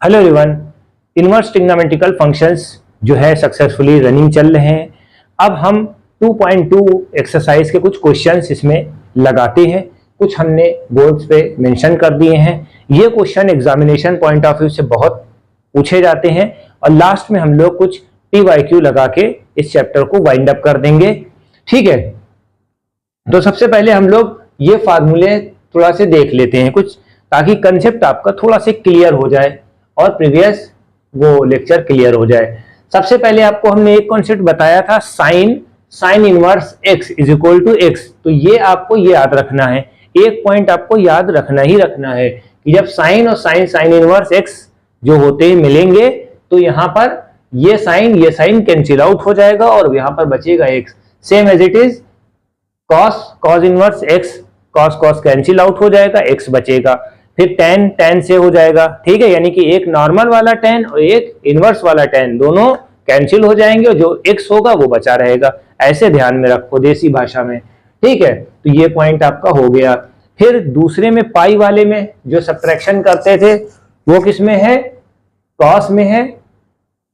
Hello everyone, inverse trigonometrical functions जो है successfully running चल रहे हैं। अब हम 2.2 एक्सरसाइज के कुछ क्वेश्चंस इसमें लगाते हैं। कुछ हमने बोर्ड्स पे मेंशन कर दिए हैं। ये question examination point of view से बहुत पूछे जाते हैं और लास्ट में हम लोग कुछ पीवाईक्यू लगा के इस चैप्टर को वाइंड अप कर देंगे। ठीक है, तो सबसे पहले हम लोग ये फार्मूले थोड़ा से देख लेते हैं कुछ, ताकि कंसेप्ट आपका थोड़ा से क्लियर हो जाए और प्रीवियस वो लेक्चर क्लियर हो जाए। सबसे पहले आपको हमने एक कॉन्सेप्ट बताया था, sine inverse x is equal to x. तो ये आपको याद रखना है, एक पॉइंट आपको याद रखना ही रखना है कि जब साइन और साइन इनवर्स एक्स जो होते हैं मिलेंगे तो यहाँ पर ये साइन कैंसिल आउट हो जाएगा और यहाँ पर बचेगा x. Same as it is cos inverse x, cos cancel out हो जाएगा, एक्स बचेगा। फिर टेन से हो जाएगा, ठीक है, यानी कि एक नॉर्मल वाला टेन और एक इनवर्स वाला टेन दोनों कैंसिल हो जाएंगे और जो एक्स होगा वो बचा रहेगा। ऐसे ध्यान में रखो देसी भाषा में, ठीक है। तो ये पॉइंट आपका हो गया। फिर दूसरे में पाई वाले में जो सब्ट्रैक्शन करते थे वो किस में है, कॉस में है,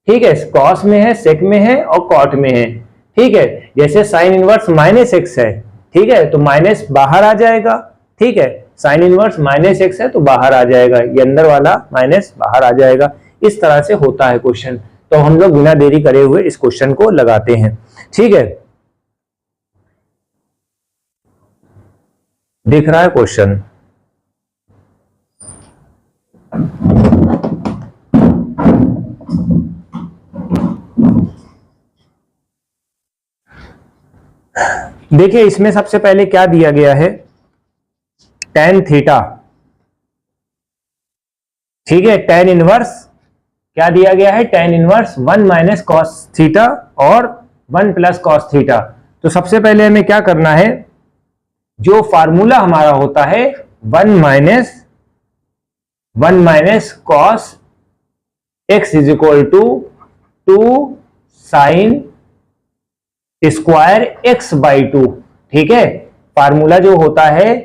ठीक है, कॉस में है, सेक में है और कॉट में है, ठीक है। जैसे साइन इनवर्स माइनस एक्स है, ठीक है, तो माइनस बाहर आ जाएगा, ठीक है, साइन इनवर्स माइनस एक्स है तो बाहर आ जाएगा, ये अंदर वाला माइनस बाहर आ जाएगा। इस तरह से होता है क्वेश्चन। तो हम लोग बिना देरी करे हुए इस क्वेश्चन को लगाते हैं, ठीक है। दिख रहा है क्वेश्चन? देखिए इसमें सबसे पहले क्या दिया गया है, टेन थीटा, ठीक है। टेन इनवर्स क्या दिया गया है, tan inverse 1 minus cos theta और 1 प्लस कॉस थीटा। तो सबसे पहले हमें क्या करना है, जो फार्मूला हमारा होता है 1 minus cos x is equal to 2 sine square x by 2, ठीक है। फार्मूला जो होता है,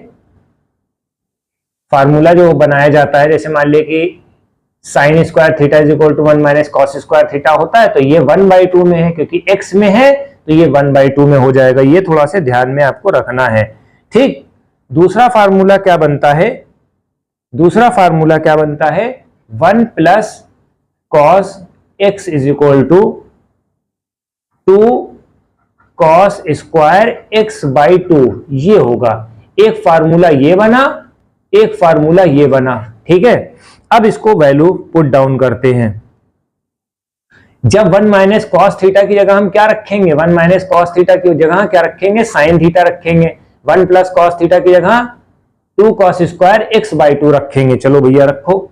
फार्मूला जो बनाया जाता है, जैसे मान लिया कि sine square theta is equal to 1 minus cos square theta होता है, तो ये 1/2 में है, क्योंकि x में है तो ये 1/2 में हो जाएगा। ये थोड़ा सा ध्यान में आपको रखना है, ठीक। दूसरा फार्मूला क्या बनता है, दूसरा फार्मूला क्या बनता है, 1 plus cos x is equal to 2 cos square x by 2, ये होगा। एक फार्मूला ये बना, एक फार्मूला ये बना, ठीक है। अब इसको वैल्यू पुट डाउन करते हैं। जब 1 माइनस कॉस थीटा की जगह हम क्या रखेंगे, 1 माइनस कॉस थीटा की जगह क्या रखेंगे, साइन थीटा रखेंगे। 1 प्लस कॉस थीटा की जगह 2 कॉस स्क्वायर एक्स बाई 2 रखेंगे। चलो भैया रखो।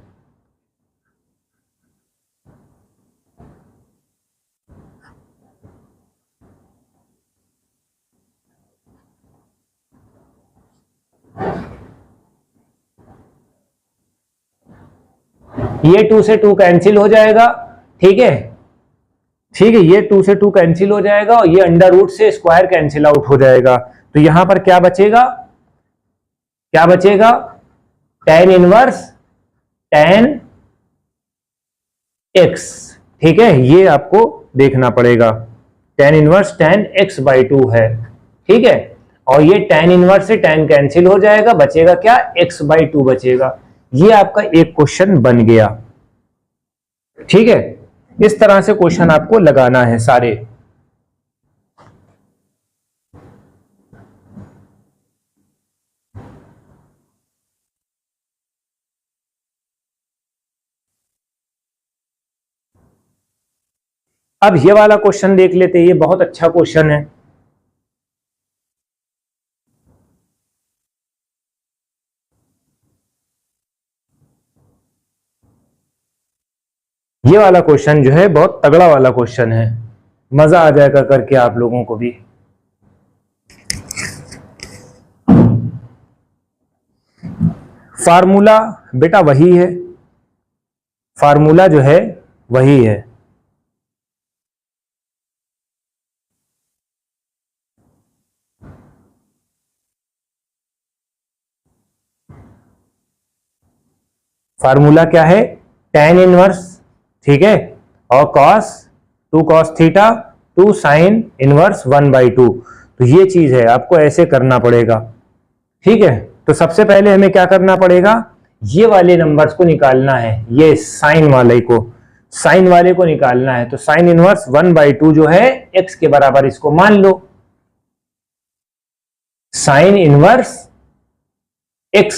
ये 2 से 2 कैंसिल हो जाएगा, ठीक है, ठीक है, ये 2 से 2 कैंसिल हो जाएगा और ये अंडर रूट से स्क्वायर कैंसिल आउट हो जाएगा। तो यहां पर क्या बचेगा, क्या बचेगा, टेन इनवर्स टेन एक्स, ठीक है, ये आपको देखना पड़ेगा। Tan inverse tan x by 2 है, ठीक है, और ये टेन इनवर्स से टेन कैंसिल हो जाएगा, बचेगा क्या, एक्स बाई 2 बचेगा। ये आपका एक क्वेश्चन बन गया, ठीक है। इस तरह से क्वेश्चन आपको लगाना है सारे। अब ये वाला क्वेश्चन देख लेते हैं, ये बहुत अच्छा क्वेश्चन है। ये वाला क्वेश्चन जो है बहुत तगड़ा वाला क्वेश्चन है, मजा आ जाएगा करके आप लोगों को भी। फार्मूला बेटा वही है, फार्मूला जो है वही है। फार्मूला क्या है, tan इनवर्स, ठीक है, और cos 2 cos theta 2 sin inverse 1/2। तो ये चीज है, आपको ऐसे करना पड़ेगा, ठीक है। तो सबसे पहले हमें क्या करना पड़ेगा, ये वाले नंबर्स को निकालना है, ये साइन वाले को निकालना है। तो साइन इनवर्स 1/2 जो है x के बराबर, इसको मान लो sine inverse x,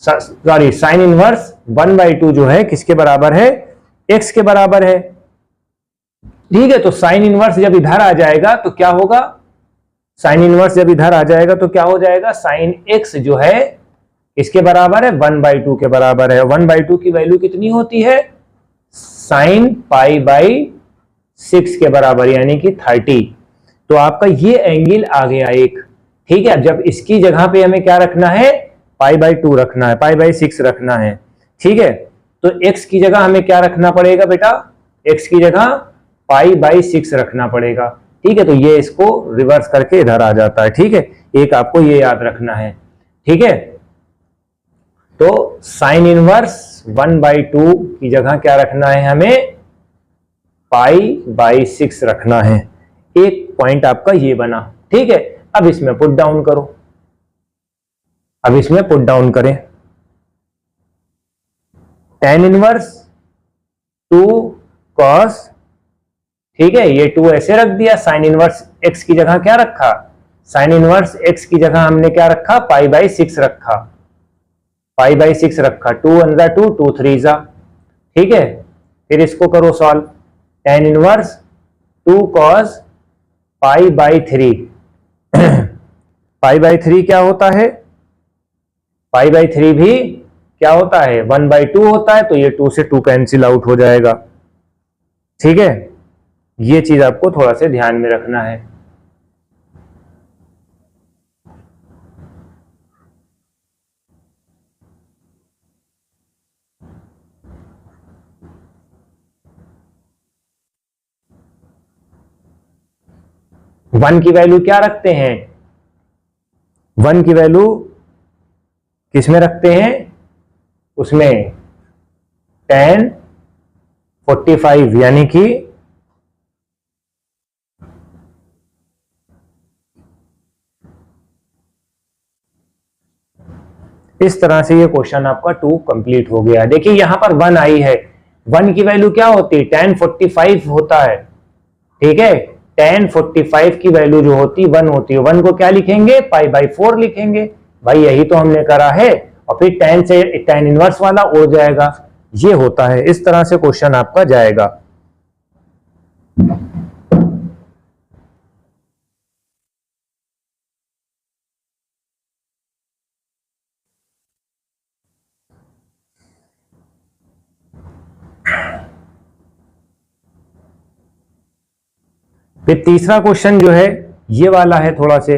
sorry sine inverse 1/2 जो है किसके बराबर है, x के बराबर है, ठीक है। तो साइन इनवर्स जब इधर आ जाएगा तो क्या होगा, साइन इनवर्स जब इधर आ जाएगा तो क्या हो जाएगा, साइन x जो है इसके बराबर है 1/2 के बराबर है। 1/2 की वैल्यू कितनी होती है, साइन π/6 के बराबर, यानी कि 30। तो आपका ये एंगल आ गया एक, ठीक है। जब इसकी जगह पे हमें क्या रखना है, π/2 रखना है, π/6 रखना है, ठीक है। तो x की जगह हमें क्या रखना पड़ेगा बेटा, x की जगह π/6 रखना पड़ेगा, ठीक है। तो ये इसको रिवर्स करके इधर आ जाता है, ठीक है। एक आपको ये याद रखना है, ठीक है। तो साइन इनवर्स 1/2 की जगह क्या रखना है, हमें π/6 रखना है। एक पॉइंट आपका ये बना, ठीक है। अब इसमें पुट डाउन करो, अब इसमें पुट डाउन करें, tan इनवर्स 2 cos, ठीक है, ये 2 ऐसे रख दिया। साइन इनवर्स x की जगह क्या रखा, साइन इनवर्स x की जगह हमने क्या रखा, π/6 रखा, π/6 रखा। 2 1 जा 2, 2 3 जा, ठीक है। फिर इसको करो सॉल्व, tan इनवर्स 2 cos π/3 π/3 क्या होता है, π/3 भी क्या होता है, 1/2 होता है। तो ये 2 से 2 कैंसिल आउट हो जाएगा, ठीक है। ये चीज आपको थोड़ा सा ध्यान में रखना है। वन की वैल्यू क्या रखते हैं, वन की वैल्यू किसमें रखते हैं, उसमें tan 45, यानी कि इस तरह से ये क्वेश्चन आपका 2 कंप्लीट हो गया। देखिए यहां पर 1 आई है, 1 की वैल्यू क्या होती है, tan 45 होता है, ठीक है। tan 45 की वैल्यू जो होती है 1 होती है, 1 को क्या लिखेंगे, π/4 लिखेंगे, भाई यही तो हमने करा है। और फिर tan से tan इनवर्स वाला उड़ जाएगा, ये होता है। इस तरह से क्वेश्चन आपका जाएगा। फिर तीसरा क्वेश्चन जो है ये वाला है, थोड़ा से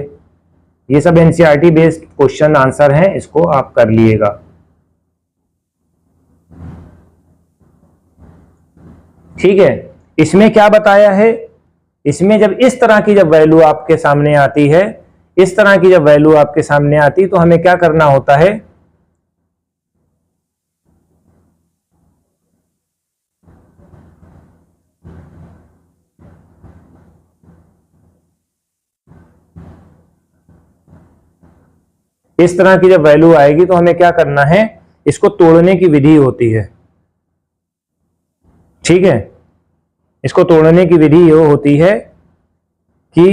ये सब एनसीईआरटी बेस्ड क्वेश्चन आंसर हैं, इसको आप कर लिएगा, ठीक है। इसमें क्या बताया है, इसमें जब इस तरह की जब वैल्यू आपके सामने आती है, इस तरह की जब वैल्यू आपके सामने आती है तो हमें क्या करना होता है, इस तरह की जब वैल्यू आएगी तो हमें क्या करना है, इसको तोड़ने की विधि होती है, ठीक है। इसको तोड़ने की विधि ये होती है कि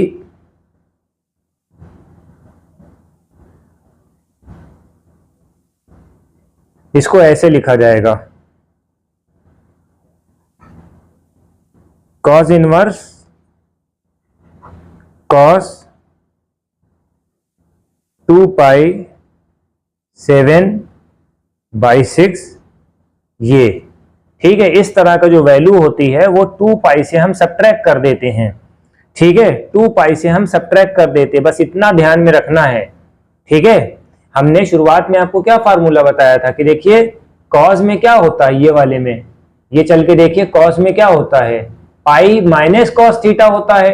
इसको ऐसे लिखा जाएगा, cos इनवर्स cos 2π/7/6, ये ठीक है। इस तरह का जो वैल्यू होती है वो 2π से हम सब्ट्रैक्ट कर देते हैं, ठीक है। 2π से हम सब्ट्रैक्ट कर देते हैं, बस इतना ध्यान में रखना है, ठीक है। हमने शुरुआत में आपको क्या फार्मूला बताया था कि देखिए cos में क्या होता है, ये वाले में ये चल के देखिए cos में क्या होता है, पाई माइनस cos थीटा होता है,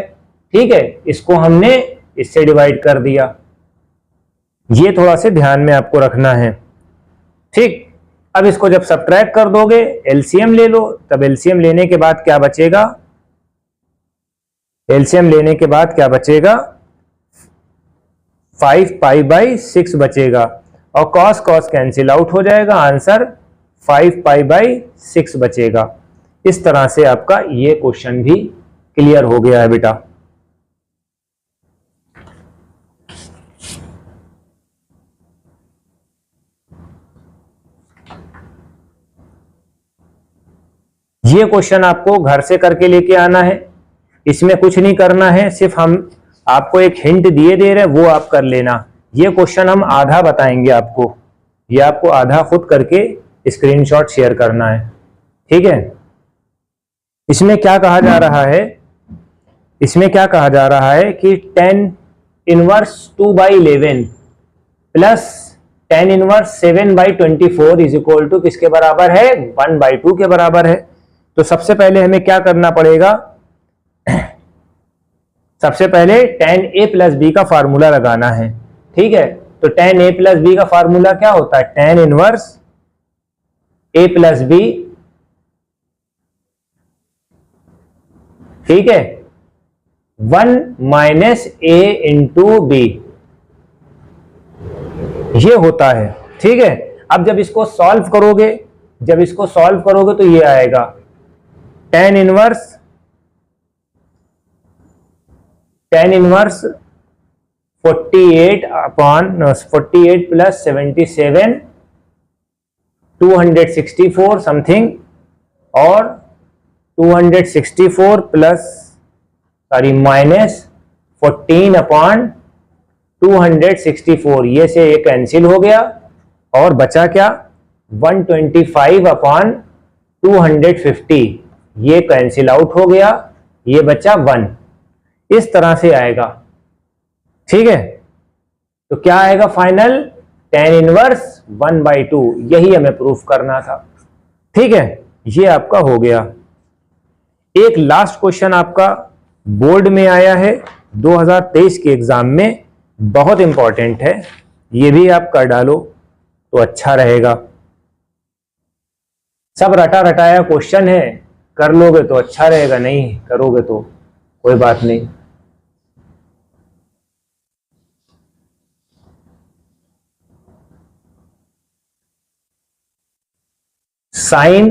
ठीक है। इसको हमने इससे डिवाइड कर दिया, ये थोड़ा से ध्यान में आपको रखना है, ठीक। अब इसको जब सब्ट्रैक्ट कर दोगे, एलसीएम ले लो, तब एलसीएम लेने के बाद क्या बचेगा, एलसीएम लेने के बाद क्या बचेगा, 5 पाई बाई 6 बचेगा और कॉस कॉस कैंसिल आउट हो जाएगा, आंसर 5 पाई बाई 6 बचेगा। इस तरह से आपका ये क्वेश्चन भी क्लियर हो गया है बेटा। ये क्वेश्चन आपको घर से करके लेके आना है, इसमें कुछ नहीं करना है, सिर्फ हम आपको एक हिंट दिए दे रहे हैं, वो आप कर लेना। ये क्वेश्चन हम आधा बताएंगे आपको, ये आपको आधा खुद करके स्क्रीनशॉट शेयर करना है, ठीक है। इसमें क्या कहा जा रहा है, इसमें क्या कहा जा रहा है कि tan inverse 2/11 plus tan inverse 7/24 is equal to किसके बराबर है, 1/2 के बराबर है। तो सबसे पहले हमें क्या करना पड़ेगा, सबसे पहले tan a प्लस बी का फार्मूला लगाना है, ठीक है। तो tan a प्लस बी का फार्मूला क्या होता है, tan inverse a plus b, ठीक है, 1 माइनस a इंटू बी, ये होता है, ठीक है। अब जब इसको सॉल्व करोगे, जब इसको सॉल्व करोगे तो ये आएगा tan इनवर्स 48 प्लस 77 264 समथिंग, और 264 प्लस माइनस 14/264, ये से ये कैंसिल हो गया और बचा क्या, 125/250, ये कैंसिल आउट हो गया, ये बचा 1। इस तरह से आएगा, ठीक है। तो क्या आएगा फाइनल, tan इनवर्स 1/2, यही हमें प्रूफ करना था, ठीक है। ये आपका हो गया। एक लास्ट क्वेश्चन आपका बोर्ड में आया है 2023 के एग्जाम में, बहुत इंपॉर्टेंट है, ये भी आप कर डालो तो अच्छा रहेगा। सब रटा रटाया क्वेश्चन है, कर लोगे तो अच्छा रहेगा, नहीं करोगे तो कोई बात नहीं। साइन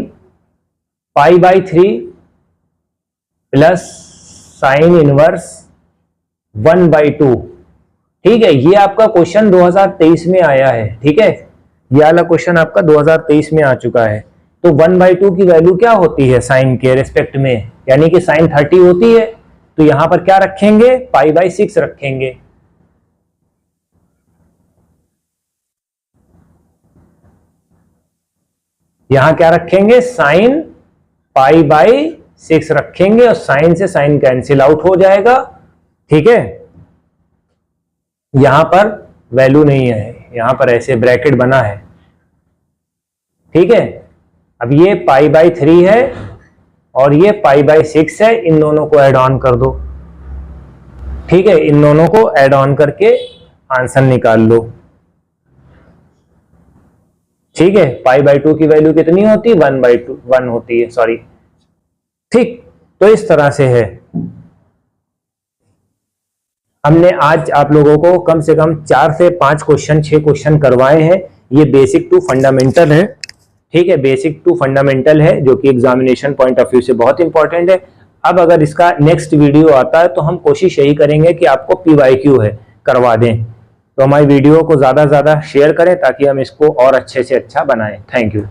π/3 प्लस साइन इनवर्स 1/2, ठीक है। ये आपका क्वेश्चन 2023 में आया है, ठीक है, ये वाला क्वेश्चन आपका 2023 में आ चुका है। तो 1/2 की वैल्यू क्या होती है साइन के रेस्पेक्ट में, यानी कि साइन 30 होती है, तो यहां पर क्या रखेंगे, π/6 रखेंगे, यहां क्या रखेंगे, साइन π/6 रखेंगे और साइन से साइन कैंसिल आउट हो जाएगा, ठीक है। यहां पर वैल्यू नहीं है, यहां पर ऐसे ब्रैकेट बना है, ठीक है। अब ये π/3 है और ये π/6 है, इन दोनों को ऐड ऑन कर दो, ठीक है, इन दोनों को ऐड ऑन करके आंसर निकाल लो, ठीक है। π/2 की वैल्यू कितनी होती है, 1 होती है, सॉरी, ठीक। तो इस तरह से है। हमने आज आप लोगों को कम से कम 4 से 5 क्वेश्चन, 6 क्वेश्चन करवाए हैं। ये बेसिक टू फंडामेंटल है, ठीक है, बेसिक टू फंडामेंटल है, जो कि एग्जामिनेशन पॉइंट ऑफ व्यू से बहुत इंपॉर्टेंट है। अब अगर इसका नेक्स्ट वीडियो आता है तो हम कोशिश यही करेंगे कि आपको PYQ है करवा दें, तो हमारी वीडियो को ज़्यादा से ज़्यादा शेयर करें ताकि हम इसको और अच्छे से अच्छा बनाएं। Thank you.